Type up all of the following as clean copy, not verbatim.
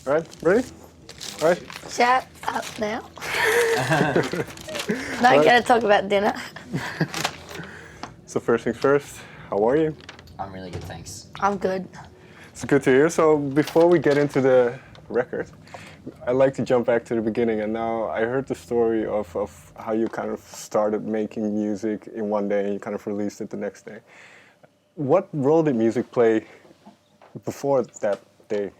All right, ready? All right. Shut up now. Not gonna talk about dinner. So first things first, how are you? I'm really good, thanks. I'm good. It's good to hear. So before we get into the record, I'd like to jump back to the beginning. And now I heard the story of how you kind of started making music in one day and you kind of released it the next day. What role did music play before that day?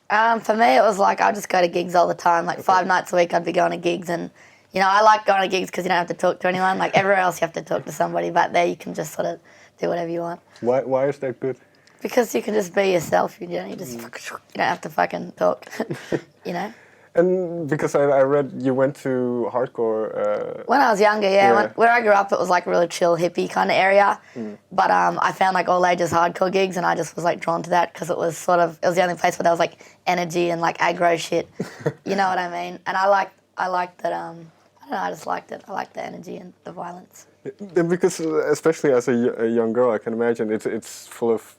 For me, it was like I just go to gigs all the time. Like 5 nights a week, I'd be going to gigs, and you know I like going to gigs because you don't have to talk to anyone. Like everywhere else, you have to talk to somebody, but there you can just sort of do whatever you want. Why is that good? Because you can just be yourself. You know, you don't have to fucking talk. You know. And because I read you went to hardcore. When I was younger, where I grew up, it was like a really chill hippie kind of area. But I found like all ages hardcore gigs, and I just was like drawn to that because it was the only place where there was like energy and like aggro shit. You know what I mean? And I liked that. I don't know. I just liked it. I liked the energy and the violence. Because especially as a young girl, I can imagine it's full of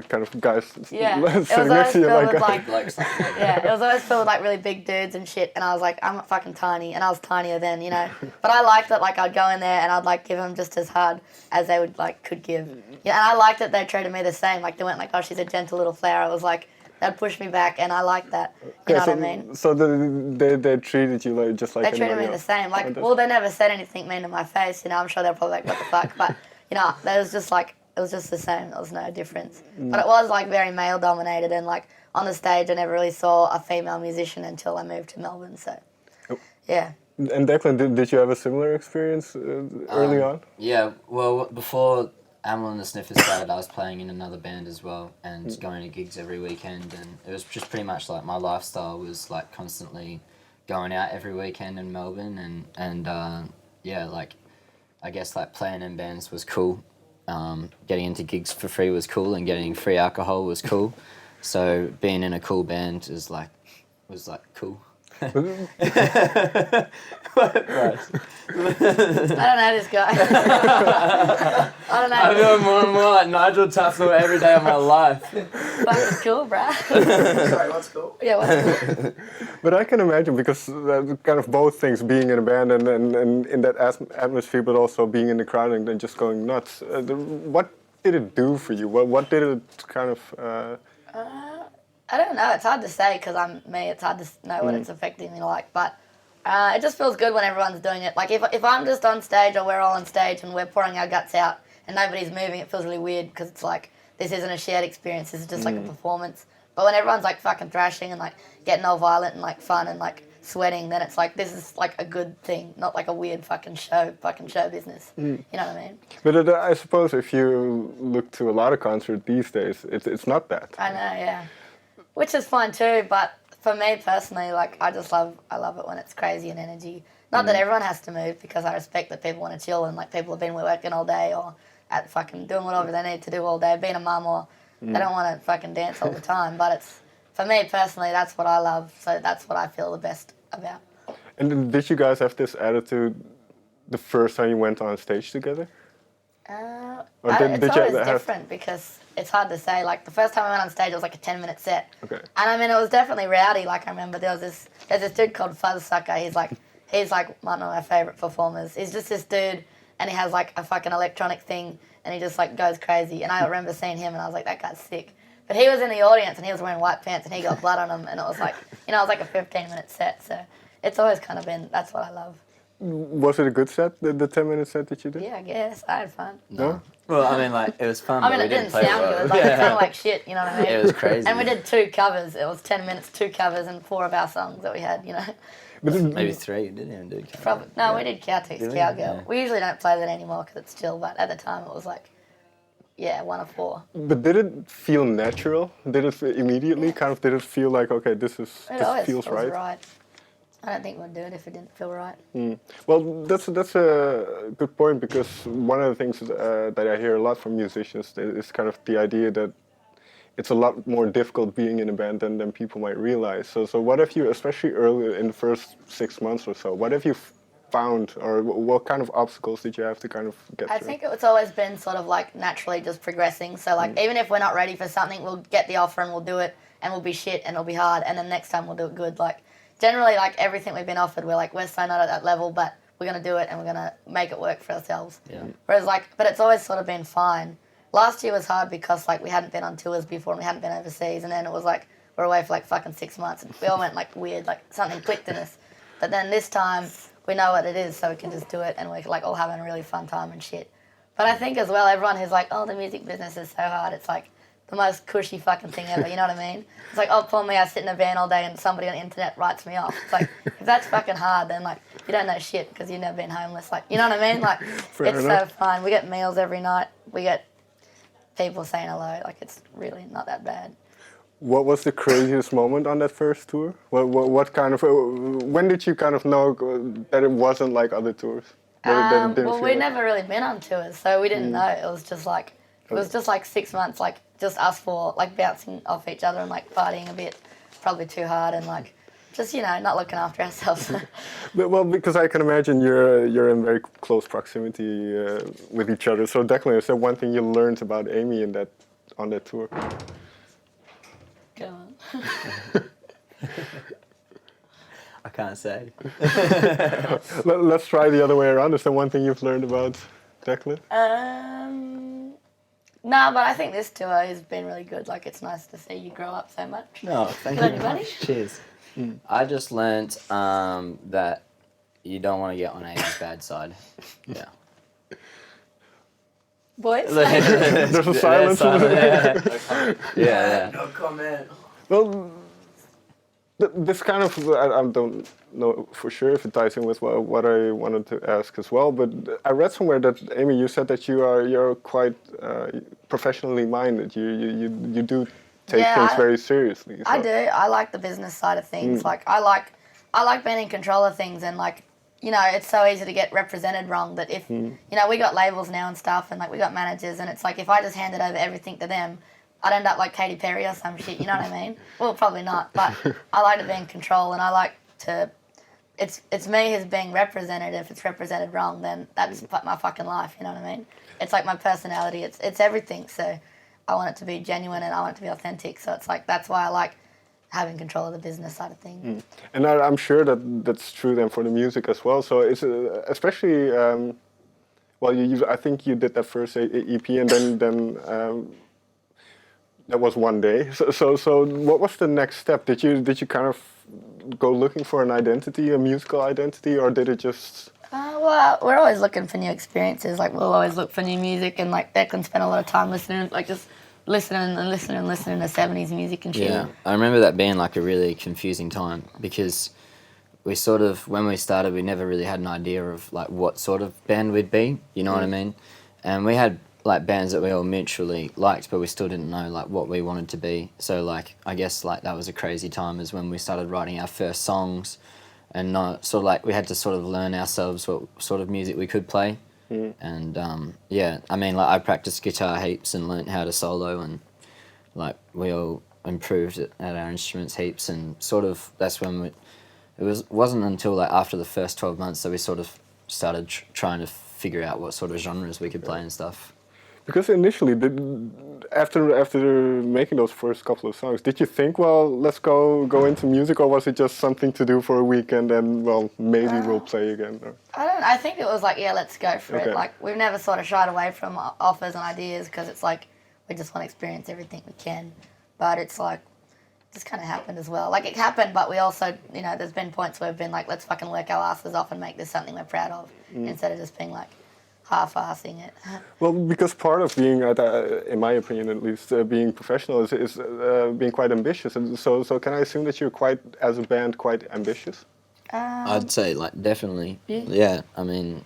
kind of guys sitting next to you like yeah, it was always filled with like really big dudes and shit, and I was like, I'm fucking tiny, and I was tinier then, you know. But I liked that, like I'd go in there and I'd like give them just as hard as they could give. Yeah, and I liked that they treated me the same. Like they weren't like, oh, she's a gentle little flower. It was like they'd push me back, and I liked that. You know what I mean? So they treated you like just like they treated me the same. Like, well, they never said anything mean to my face. You know, I'm sure they're probably like, what the fuck? But you know, it was just the same. There was no difference. But it was like very male dominated, and like on the stage, I never really saw a female musician until I moved to Melbourne. So, yeah. And Declan, did you have a similar experience early on? Yeah, well, before Amyl and the Sniffers started, I was playing in another band as well and going to gigs every weekend, and it was just pretty much like my lifestyle was like constantly going out every weekend in Melbourne, and yeah, like I guess like playing in bands was cool, getting into gigs for free was cool, and getting free alcohol was cool, so being in a cool band was cool. I don't know this guy. I don't know. I feel more and more like Nigel Tufnell every day of my life. Fucking cool, bruh. Sorry, what's cool? Yeah, what's cool? But I can imagine because kind of both things, being in a band and in that atmosphere, but also being in the crowd and then just going nuts. What did it do for you? What did it kind of... I don't know. It's hard to say because I'm me. It's hard to know what it's affecting me like. But it just feels good when everyone's doing it. Like if I'm just on stage or we're all on stage and we're pouring our guts out and nobody's moving, it feels really weird because it's like this isn't a shared experience. This is just like a performance. But when everyone's like fucking thrashing and like getting all violent and like fun and like sweating, then it's like this is like a good thing, not like a weird fucking show business. You know what I mean? But I suppose if you look to a lot of concerts these days, it's not that. I know, yeah. Which is fine too, but for me personally, like I love it when it's crazy and energy. Not that everyone has to move, because I respect that people want to chill and like people have been working all day or at fucking doing whatever they need to do all day, being a mum, or they don't want to fucking dance all the time. But it's, for me personally, that's what I love, so that's what I feel the best about. And did you guys have this attitude the first time you went on stage together? It's always different because it's hard to say. Like the first time I went on stage, it was like a 10-minute set. Okay. And I mean, it was definitely rowdy. Like I remember there's this dude called Fuzzsucker. He's like one of my favourite performers. He's just this dude, and he has like a fucking electronic thing, and he just like goes crazy. And I remember seeing him, and I was like, that guy's sick. But he was in the audience, and he was wearing white pants, and he got blood on him, and it was like, you know, it was like a 15-minute set. So it's always kind of been, that's what I love. Was it a good set, the 10-minute set that you did? Yeah, I guess. I had fun. No? Well, I mean, like, it was fun, I mean, but it we didn't play sound well. good. Like, it sounded like shit, you know what I mean? It was crazy. And we did 2 covers. It was 10 minutes, 2 covers, and 4 of our songs that we had, you know. Maybe 3, you didn't even do it. Probably, no, we did Cowtex, Really? Cowgirl. Yeah. We usually don't play that anymore because it's chill, but at the time it was like, yeah, 1 of 4. But did it feel natural? Did it immediately did it feel like, okay, this feels right? I don't think we'd do it if it didn't feel right. Well, that's a good point, because one of the things that I hear a lot from musicians is kind of the idea that it's a lot more difficult being in a band than people might realize. So what have you, especially early in the first 6 months or so, what have you found, or what kind of obstacles did you have to kind of get through? I think it's always been sort of like naturally just progressing. So like even if we're not ready for something, we'll get the offer and we'll do it. and we'll be shit and it'll be hard, and then next time we'll do it good. Like generally, like everything we've been offered, we're so not at that level, but we're gonna do it and we're gonna make it work for ourselves. Yeah. Whereas but it's always sort of been fine. Last year was hard because like we hadn't been on tours before and we hadn't been overseas, and then it was like we're away for like fucking 6 months and we all went like weird, like something clicked in us. But then this time we know what it is, so we can just do it, and we're like all having a really fun time and shit. But I think as well, everyone who's like, oh, the music business is so hard, it's like the most cushy fucking thing ever, you know what I mean? It's like, oh, poor me, I sit in a van all day and somebody on the internet writes me off. It's like, if that's fucking hard, then like, you don't know shit because you've never been homeless. Like, you know what I mean? Like, it's so fun. We get meals every night. We get people saying hello. Like, it's really not that bad. What was the craziest moment on that first tour? What kind of, when did you kind of know that it wasn't like other tours? Well, we'd never really been on tours, so we didn't know. It was just like 6 months, like just us four, like bouncing off each other and like partying a bit, probably too hard, and like just not looking after ourselves. Well, because I can imagine you're in very close proximity with each other. So Declan, is there one thing you learned about Amy on that tour? Go on. I can't say. Let's try the other way around. Is there one thing you've learned about Declan? No, but I think this tour has been really good. Like, it's nice to see you grow up so much. No, thank Good you. on you, buddy. Cheers. I just learnt that you don't want to get on Amy's bad side. Yeah. Boys? There's a silence. Yeah. No comment. Well, this kind of, I don't know for sure if it ties in with what I wanted to ask as well, but I read somewhere that, Amy, you said that you're quite professionally minded. You do take things very seriously. So. I do. I like the business side of things. Like, I like being in control of things, and like, it's so easy to get represented wrong that if, we got labels now and stuff, and like we got managers, and it's like if I just handed over everything to them, I'd end up like Katy Perry or some shit, you know what I mean? Well, probably not, but I like to be in control, and I like to, it's me who's being represented. If it's represented wrong, then that's my fucking life, you know what I mean? It's like my personality, it's everything, so I want it to be genuine and I want it to be authentic, so it's like, that's why I like having control of the business side of things. And I'm sure that's true then for the music as well, so it's especially, I think you did that first EP, and then that was one day. So what was the next step? Did you kind of go looking for an identity, a musical identity, or did it just? Well, we're always looking for new experiences. Like, we'll always look for new music, and like Declan spent a lot of time listening, like just listening to 70s music and shit. Yeah, I remember that being like a really confusing time because we sort of, when we started, we never really had an idea of like what sort of band we'd be. You know what I mean? And we had like bands that we all mutually liked, but we still didn't know like what we wanted to be. So like I guess like that was a crazy time is when we started writing our first songs, and sort of like we had to sort of learn ourselves what sort of music we could play. And I mean like I practiced guitar heaps and learnt how to solo, and like we all improved at our instruments heaps, and sort of that's when wasn't until like after the first 12 months that we sort of started trying to figure out what sort of genres we could play and stuff. Because initially, after making those first couple of songs, did you think, well, let's go into music, or was it just something to do for a week and then, well, maybe we'll play again? Or? I think it was like, yeah, let's go for it. Like, we've never sort of shied away from offers and ideas because it's like we just want to experience everything we can. But it's like, it just kind of happened as well. Like, it happened, but we also, there's been points where we've been like, let's fucking work our asses off and make this something we're proud of instead of just being like, half-assing it. Well, because part of being, in my opinion at least, being professional is being quite ambitious. And so can I assume that you're as a band, quite ambitious? I'd say like definitely. Yeah. I mean,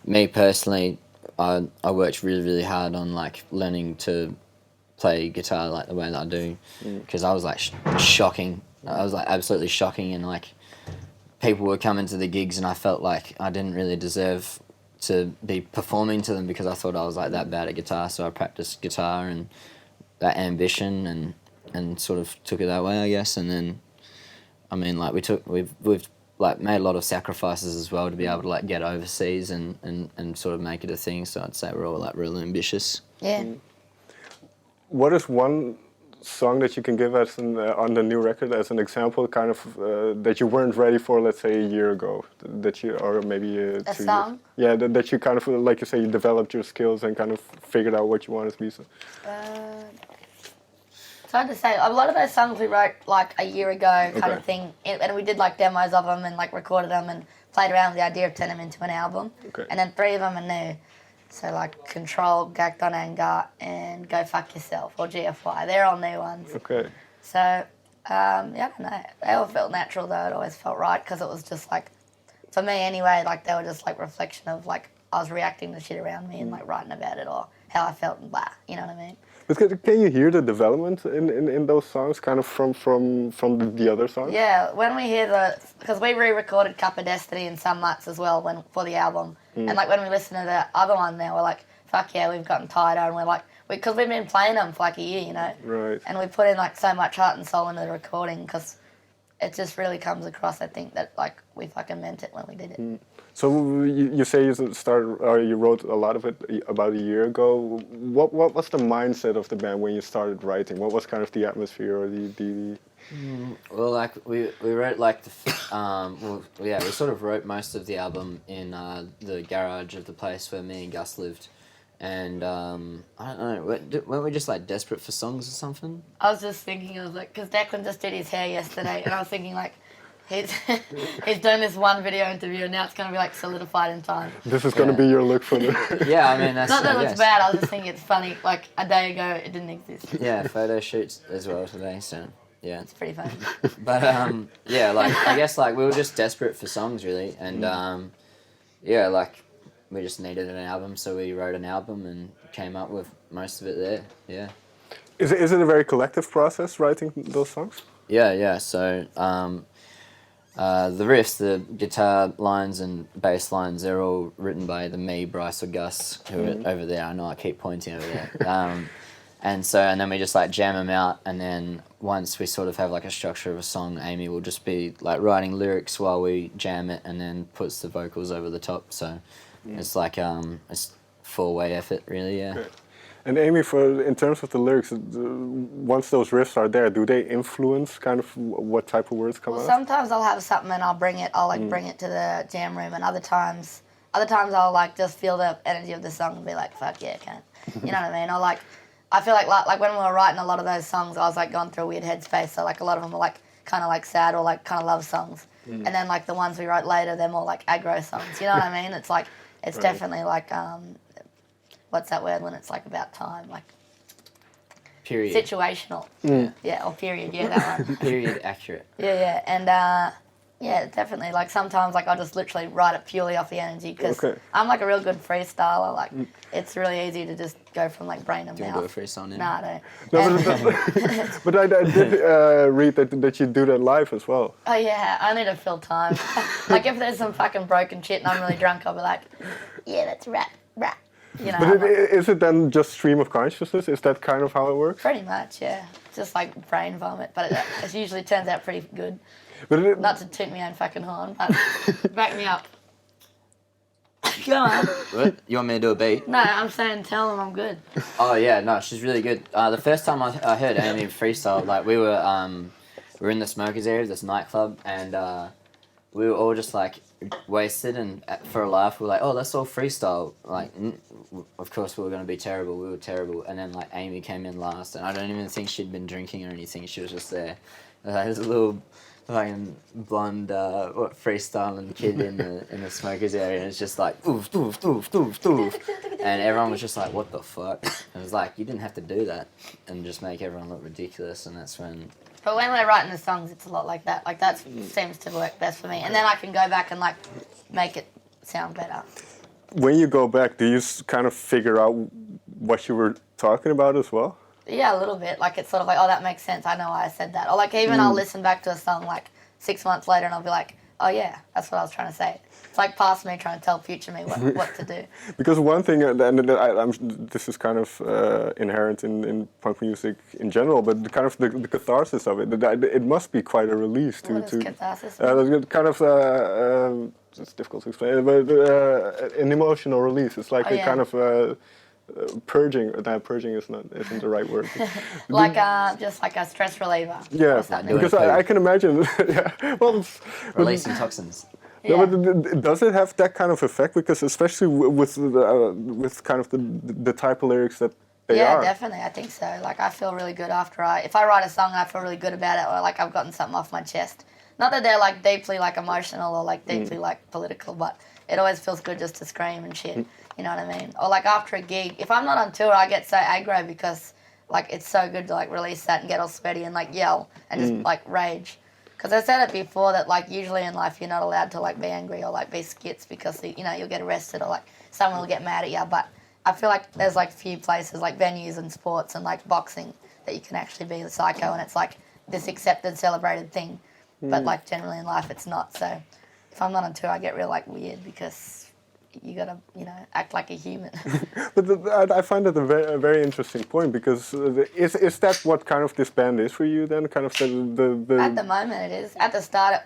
me personally, I worked really, really hard on like learning to play guitar like the way that I do, because I was like shocking. I was like absolutely shocking, and like people were coming to the gigs and I felt like I didn't really deserve to be performing to them because I thought I was like that bad at guitar. So I practiced guitar and that ambition and sort of took it that way, I guess. And then, I mean, like we've like made a lot of sacrifices as well to be able to like get overseas and sort of make it a thing. So I'd say we're all like really ambitious. Yeah. What is one song that you can give us on the new record as an example, kind of that you weren't ready for, let's say, a year ago, that you, or maybe 2 song? years? Yeah, that you kind of, like you say, you developed your skills and kind of figured out what you wanted to be. So. It's hard to say. A lot of those songs we wrote like a year ago, kind Okay. of thing, and we did like demos of them and like recorded them and played around with the idea of turning them into an album. Okay. And then 3 of them are new. So like Control, Gacked on Anger, and Go Fuck Yourself, or GFY. They're all new ones. Okay. So, yeah, I don't know. They all felt natural though. It always felt right because it was just like, for me anyway, like they were just like reflection of like I was reacting to shit around me and like writing about it or how I felt and blah. You know what I mean? But can you hear the development in those songs, kind of from the other songs? Yeah, when we hear because we re-recorded Cup of Destiny and Some Mutts as well for the album, and like when we listen to the other one now, we're like, fuck yeah, we've gotten tighter, and we're like, because we've been playing them for like a year, you know, Right. and we put in like so much heart and soul into the recording because it just really comes across. I think that like we fucking meant it when we did it. So you say you started, or you wrote a lot of it about a year ago. What was the mindset of the band when you started writing? What was kind of the atmosphere or the Well, like we wrote like we sort of wrote most of the album in the garage of the place where me and Gus lived, and I don't know, weren't we just like desperate for songs or something? I was just thinking, I was like, because Declan just did his hair yesterday, and I was thinking like, he's done this one video interview, and now it's gonna be like solidified in time. This is going to be your look for the... Yeah, I mean that's Not that I it looks guess. bad. I was just thinking it's funny. Like a day ago, it didn't exist. Yeah, photo shoots as well today, so yeah. It's pretty funny. But yeah, like I guess like we were just desperate for songs really, and yeah, like we just needed an album, so we wrote an album and came up with most of it there. Yeah. Is it a very collective process writing those songs? Yeah. So the riffs, the guitar lines and bass lines, they're all written by me, Bryce, or Gus, who are over there. I know I keep pointing over there. And then we just like jam them out, and then once we sort of have like a structure of a song, Amy will just be like writing lyrics while we jam it, and then puts the vocals over the top. So it's like it's 4-way effort, really. Yeah. Okay. And Amy, in terms of the lyrics, once those riffs are there, do they influence kind of what type of words come Well, out? sometimes I'll have something and I'll bring it to the jam room, and other times I'll like just feel the energy of the song and be like, fuck yeah, can't. You know what I mean? Or like, I feel like when we were writing a lot of those songs, I was like going through a weird headspace. So like a lot of them are like kind of like sad or like kind of love songs, and then like the ones we wrote later, they're more like aggro songs. You know what I mean? It's like it's Right. definitely like what's that word when it's like about time, like Period. situational. Yeah, or period. Yeah, that one. Period accurate. Yeah, and yeah, definitely. Like sometimes, like I'll just literally write it purely off the energy because Okay. I'm like a real good freestyler. Like it's really easy to just go from like brain to Do you want to do a mouth. free song now? Nah, I don't. No, And- but I did read that you do that live as well. oh yeah, I need to fill time. Like if there's some fucking broken shit and I'm really drunk, I'll be like, yeah, that's rap. You know, But I'm like, is it then just stream of consciousness? Is that kind of how it works? pretty much, yeah. Just like brain vomit, but it usually turns out pretty good. But Not to toot my own fucking horn, but back me up. Go on. What? You want me to do a beat? No, I'm saying tell them I'm good. Oh yeah, no, she's really good. The first time I heard Amy freestyle, like we were in the smokers area, this nightclub, and we were all just like wasted, and for a laugh we were like, oh, let's all freestyle. Like, of course we were gonna be terrible. We were terrible, and then like Amy came in last, and I don't even think she'd been drinking or anything. She was just there. There's a little fucking blonde freestyling kid in the smokers area, and it's just like oof doof doof doof doof, and everyone was just like, what the fuck? And it was like, you didn't have to do that and just make everyone look ridiculous, and that's when. But when we're writing the songs, it's a lot like that. Like that seems to work best for me, and then I can go back and like make it sound better. when you go back, do you kind of figure out what you were talking about as well? Yeah, a little bit. Like it's sort of like, oh, that makes sense. I know why I said that. Or like even I'll listen back to a song like 6 months later, and I'll be like, oh yeah, that's what I was trying to say. It's like past me trying to tell future me what to do. Because one thing, this is kind of inherent in punk music in general, but the catharsis of it, it must be quite a release to. What is catharsis? Kind of it's difficult to explain, but an emotional release. It's like Oh, a yeah. kind of purging. Purging isn't the right word. Like just like a stress reliever. Yeah, Or something. because I can imagine. Yeah, well, Releasing toxins. no, Yeah. but does it have that kind of effect? Because especially with kind of the type of lyrics that they Yeah, are. definitely. I think so. Like, I feel really good after if I write a song, I feel really good about it, or like I've gotten something off my chest. Not that they're like deeply like emotional or like deeply like political, but it always feels good just to scream and shit. You know what I mean? Or like after a gig, if I'm not on tour, I get so aggro because like it's so good to like release that and get all sweaty and like yell and just like rage. Because I said it before that like usually in life you're not allowed to like be angry or like be skits because you know you'll get arrested or like someone will get mad at you. But I feel like there's like few places like venues and sports and like boxing that you can actually be the psycho and it's like this accepted, celebrated thing. But like generally in life it's not. So if I'm not on tour, I get real like weird because you gotta act like a human. But I find that a very interesting point because is that what kind of this band is for you then? Kind of the At the moment it is. At the start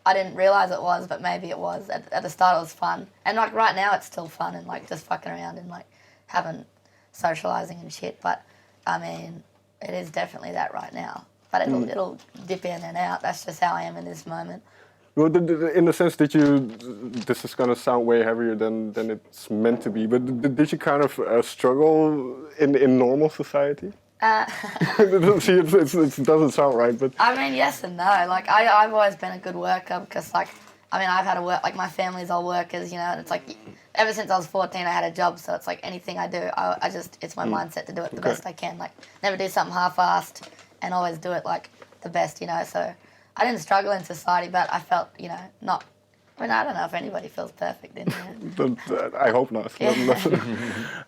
I didn't realise it was, but maybe it was. At the start it was fun. And like right now it's still fun and like just fucking around and like having socialising and shit. But I mean, it is definitely that right now. But it'll dip in and out. That's just how I am in this moment. Well, in the sense that this is gonna sound way heavier than it's meant to be. But did you kind of struggle in normal society? See, it doesn't sound right, but I mean, yes and no. Like, I've always been a good worker because, like, I mean, I've had to work, like, my family's all workers, you know, and it's like, ever since I was 14, I had a job, so it's like anything I do, it's my mindset to do it the best I can. Like, never do something half-assed and always do it, like, the best, you know, so I didn't struggle in society, but I felt, you know, not, I mean, I don't know if anybody feels perfect in here. but I hope not. Yeah.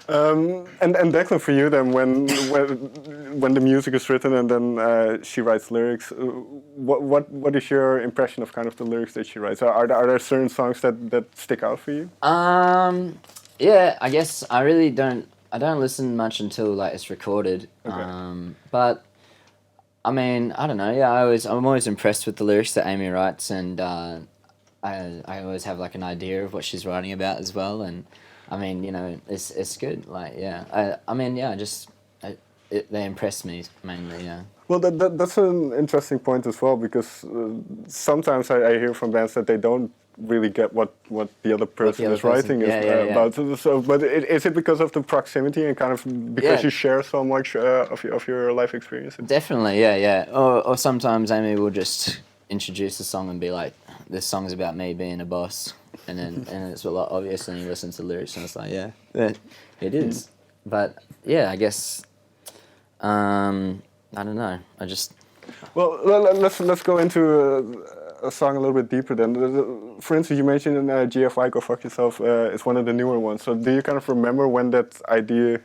And Declan, for you then, when the music is written and then she writes lyrics, what is your impression of kind of the lyrics that she writes? Are there certain songs that stick out for you? Yeah, I guess I don't listen much until like it's recorded. Okay. But I mean, I don't know. Yeah, I'm always impressed with the lyrics that Amy writes, and I always have like an idea of what she's writing about as well. And I mean, you know, it's good. Like, yeah, I mean, yeah, they impress me mainly. Yeah. Well, that's an interesting point as well because sometimes I hear from bands that they don't really get what the other person is writing about. So, but is it because of the proximity and kind of because you share so much of your life experience? Definitely, yeah. Or sometimes Amy will just introduce the song and be like, "This song's about me being a boss," and it's a lot obvious, and you listen to the lyrics and it's like, yeah, it is. But yeah, I guess I don't know. Well, let's go into a song a little bit deeper then. For instance, you mentioned in GFY Go Fuck Yourself is one of the newer ones. So do you kind of remember when that idea?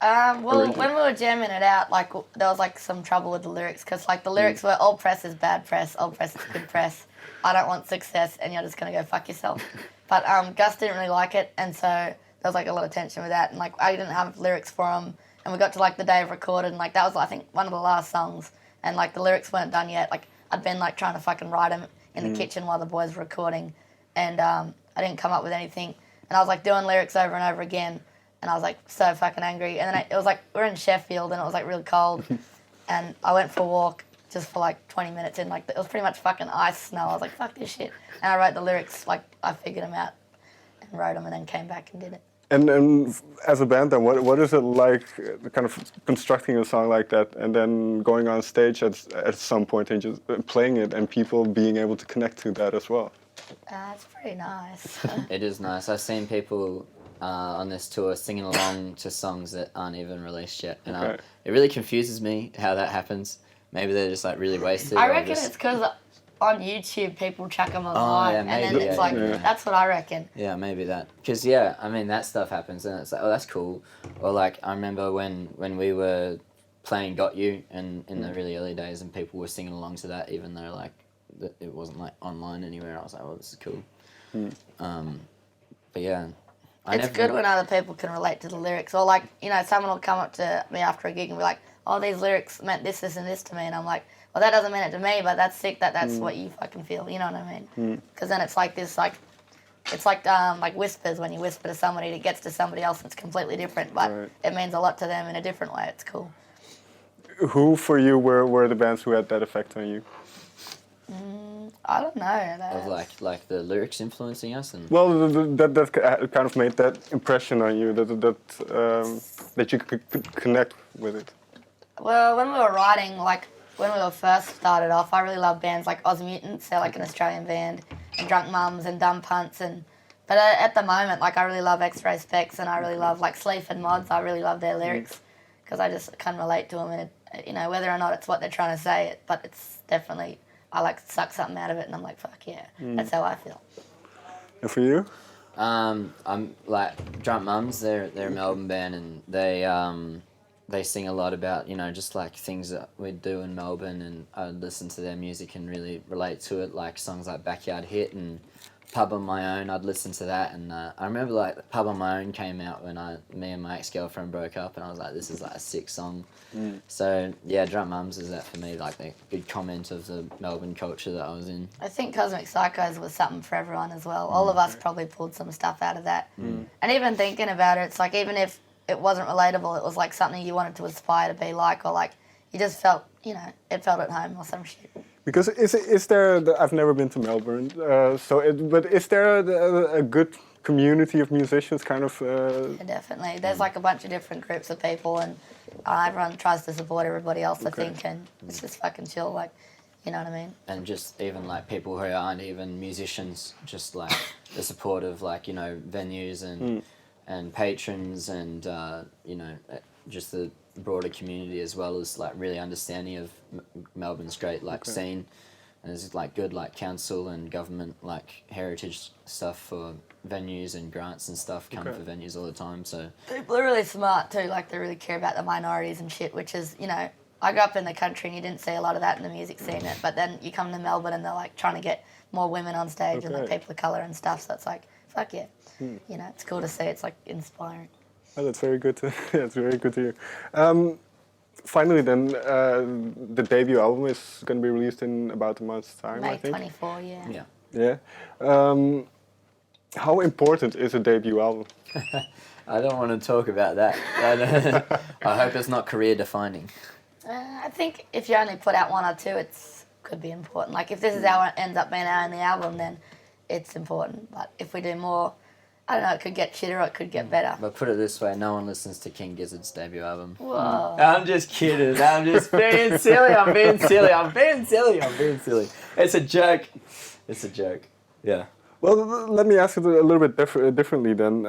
Well, when we were jamming it out, like there was like some trouble with the lyrics because like the lyrics were all press is bad press, all press is good press. I don't want success, and you're just gonna go fuck yourself. But Gus didn't really like it, and so there was like a lot of tension with that, and like I didn't have lyrics for him, and we got to like the day of recorded, and like that was I think one of the last songs, and like the lyrics weren't done yet. Like I'd been like trying to fucking write them in the kitchen while the boys were recording, and I didn't come up with anything, and I was like doing lyrics over and over again. And I was like so fucking angry. And then it was like, we were in Sheffield and it was like real cold. And I went for a walk just for like 20 minutes and like it was pretty much fucking ice snow. I was like, fuck this shit. And I wrote the lyrics, like I figured them out and wrote them and then came back and did it. And as a band then, what is it like kind of constructing a song like that and then going on stage at some point and just playing it and people being able to connect to that as well? It's pretty nice. It is nice. I've seen people on this tour singing along to songs that aren't even released yet, and it really confuses me how that happens. Maybe they're just like really wasted. I reckon it's because on YouTube people chuck them online, and then it's like that's what I reckon. Yeah, maybe that. Because yeah, I mean that stuff happens, and it's like, oh, that's cool. Or like I remember when we were playing Got You in the really early days, and people were singing along to that, even though like it wasn't like online anywhere. I was like, oh, this is cool. But yeah. It's good when other people can relate to the lyrics. Or like, you know, someone will come up to me after a gig and be like, oh, these lyrics meant this, this, and this to me. And I'm like, well, that doesn't mean it to me, but that's sick that that's what you fucking feel. You know what I mean? Because then it's like this, like, it's like whispers. When you whisper to somebody, it gets to somebody else. It's completely different, but Right. it means a lot to them in a different way. It's cool. Who for you were the bands who had that effect on you? I don't know. Of like the lyrics influencing us and Well, that kind of made that impression on you that you could connect with it. Well, when we were writing, like when we were first started off, I really love bands like Oz Mutants. They're like an Australian band, and Drunk Mums and Dumb Punts, but at the moment, like I really love X-Ray Specs, and I really love like Sleaford Mods. I really love their lyrics because I just can relate to them, and whether or not it's what they're trying to say, but it's definitely I like suck something out of it, and I'm like, fuck yeah, that's how I feel. And for you? I'm like Drunk Mums. They're a Melbourne band, and they sing a lot about just like things that we do in Melbourne, and I listen to their music and really relate to it. Like songs like Backyard Hit and Pub on My Own. I'd listen to that, and I remember like Pub on My Own came out when me and my ex-girlfriend broke up, and I was like, this is like a sick song. So yeah, Drunk Mums is that for me, like the good comment of the Melbourne culture that I was in. I think Cosmic Psychos was something for everyone as well. All of us probably pulled some stuff out of that. And even thinking about it, it's like even if it wasn't relatable, it was like something you wanted to aspire to be like, or like you just felt, it felt at home or some shit. Because is there? I've never been to Melbourne, but is there a good community of musicians? Kind of. Yeah, definitely. There's like a bunch of different groups of people, and everyone tries to support everybody else, I think, and it's just fucking chill, like, you know what I mean? And just even like people who aren't even musicians, just like the support of like, venues and patrons and, just the broader community as well as like really understanding of Melbourne's great like scene. And there's like good like council and government like heritage stuff for venues and grants and stuff come for venues all the time. So People are really smart too, like they really care about the minorities and shit, which is, I grew up in the country and you didn't see a lot of that in the music scene, but then you come to Melbourne and they're like trying to get more women on stage and like people of colour and stuff, so it's like, fuck yeah. It's cool to see, it's like inspiring. Oh, that's very good. That's very good to hear. Finally, then, the debut album is going to be released in about a month's time, I May think. 24, yeah. Yeah. How important is a debut album? I don't want to talk about that. I hope it's not career defining. I think if you only put out one or two, it could be important. Like if this is how it ends up being our only album, then it's important. But if we do more, I don't know, it could get shitter or it could get better. But put it this way, no one listens to King Gizzard's debut album. Whoa. I'm just kidding. I'm just being silly. I'm being silly. It's a joke. Yeah. Well, let me ask it a little bit differently then.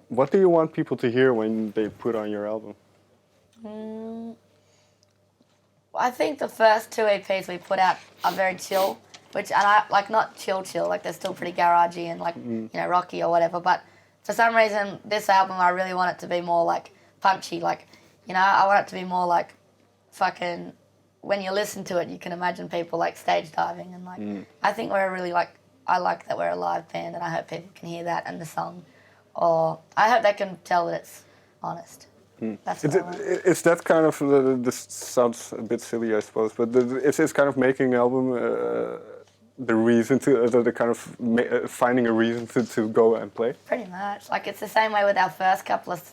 What do you want people to hear when they put on your album? I think the first two EPs we put out are very chill, and I like not chill, like they're still pretty garagey and like rocky or whatever. But for some reason, this album I really want it to be more like punchy, like I want it to be more like fucking. When you listen to it, you can imagine people like stage diving and like. I think we're really like. I like that we're a live band, and I hope people can hear that in the song, or I hope they can tell that it's honest. That's what I want. Is that kind of this sounds a bit silly, I suppose, but it's kind of making an album the reason to the kind of finding a reason to go and play. Pretty much, like it's the same way with our first couple of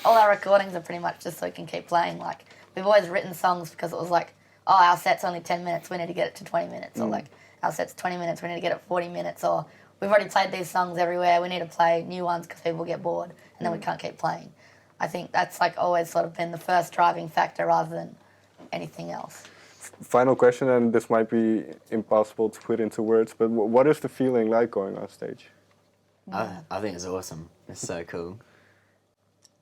all our recordings are pretty much just so we can keep playing. Like we've always written songs because it was like, oh, our set's only 10 minutes, we need to get it to 20 minutes, or like our set's 20 minutes, we need to get it 40 minutes, or we've already played these songs everywhere, we need to play new ones because people get bored and then we can't keep playing. I think that's like always sort of been the first driving factor rather than anything else. Final question, and this might be impossible to put into words, but what is the feeling like going on stage? I think it's awesome. It's so cool.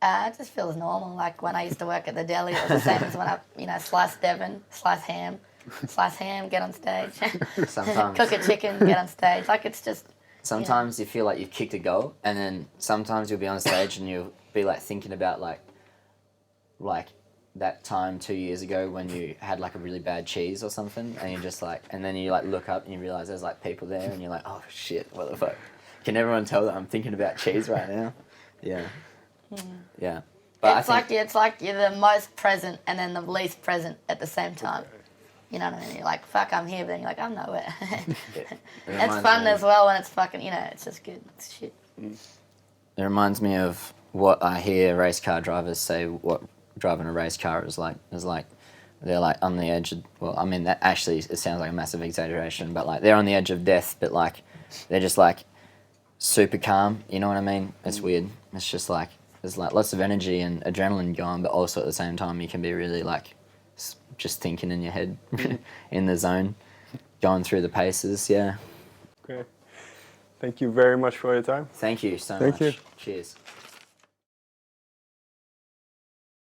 It just feels normal. Like when I used to work at the deli, it was the same as when I slice Devon, slice ham, get on stage. Sometimes Cook a chicken, get on stage. Like it's just. Sometimes you feel like you've kicked a goal, and then sometimes you'll be on stage and you'll be like thinking about like that time 2 years ago when you had like a really bad cheese or something, and you're just like, and then you like look up and you realize there's like people there, and you're like, oh shit, what the fuck? Can everyone tell that I'm thinking about cheese right now? Yeah. Yeah. But it's like you're the most present and then the least present at the same time. You know what I mean? You're like, fuck, I'm here, but then you're like, I'm nowhere. It It's reminds fun me- as well when it's fucking, you know, it's just good. It's shit. It reminds me of what I hear race car drivers say. What driving a race car is like. They're like on the edge of. Well, I mean that actually it sounds like a massive exaggeration, but like they're on the edge of death, but like they're just like super calm. You know what I mean? It's weird. It's just like there's like lots of energy and adrenaline going, but also at the same time you can be really like just thinking in your head, in the zone, going through the paces. Yeah. Okay. Thank you very much for your time. Thank you so Thank much. you. Cheers.